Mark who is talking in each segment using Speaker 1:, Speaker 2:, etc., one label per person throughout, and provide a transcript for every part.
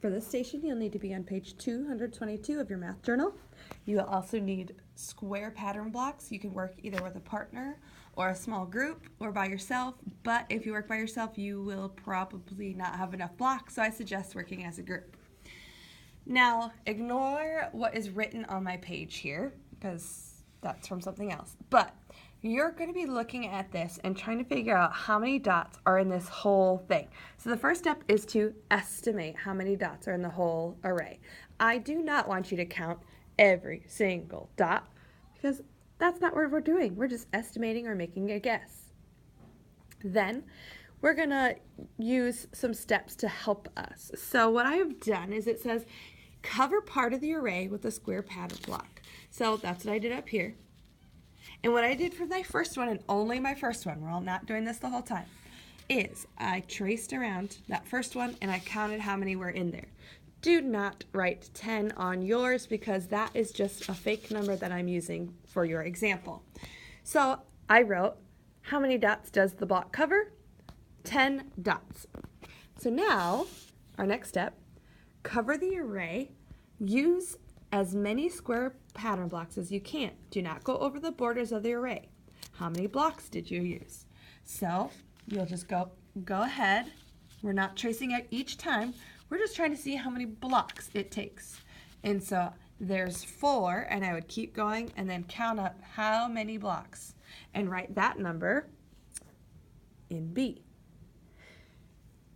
Speaker 1: For this station, you'll need to be on page 222 of your math journal. You will also need square pattern blocks. You can work either with a partner or a small group or by yourself, but if you work by yourself, you will probably not have enough blocks, so I suggest working as a group. Now, ignore what is written on my page here because that's from something else, but you're going to be looking at this and trying to figure out how many dots are in this whole thing. So the first step is to estimate how many dots are in the whole array. I do not want you to count every single dot because that's not what we're doing. We're just estimating or making a guess. Then we're going to use some steps to help us. So what I have done is it says cover part of the array with a square pattern block. So that's what I did up here. And what I did for my first one, and only my first one, we're all not doing this the whole time, is I traced around that first one and I counted how many were in there. Do not write 10 on yours because that is just a fake number that I'm using for your example. So I wrote, how many dots does the block cover? 10 dots. So now, our next step, cover the array, use as many square pattern blocks as you can. Do not go over the borders of the array. How many blocks did you use? So you'll just go ahead. We're not tracing it each time. We're just trying to see how many blocks it takes. And so there's 4, and I would keep going and then count up how many blocks and write that number in B.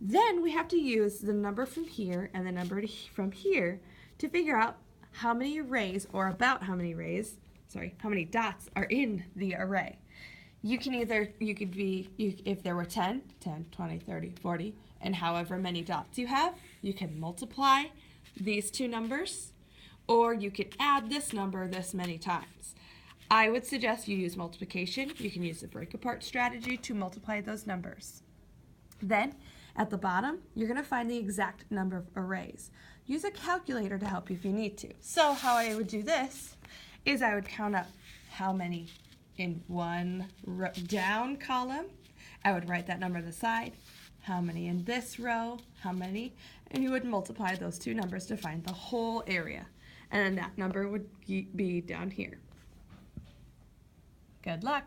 Speaker 1: Then we have to use the number from here and the number from here to figure out how many arrays, or about how many how many dots are in the array. You could be, if there were 10, 20, 30, 40, and however many dots you have, you can multiply these two numbers, or you could add this number this many times. I would suggest you use multiplication. You can use the break apart strategy to multiply those numbers. Then, at the bottom, you're going to find the exact number of arrays. Use a calculator to help you if you need to. So how I would do this is I would count up how many in one down column. I would write that number on the side. How many in this row, how many, and you would multiply those two numbers to find the whole area. And then that number would be down here. Good luck.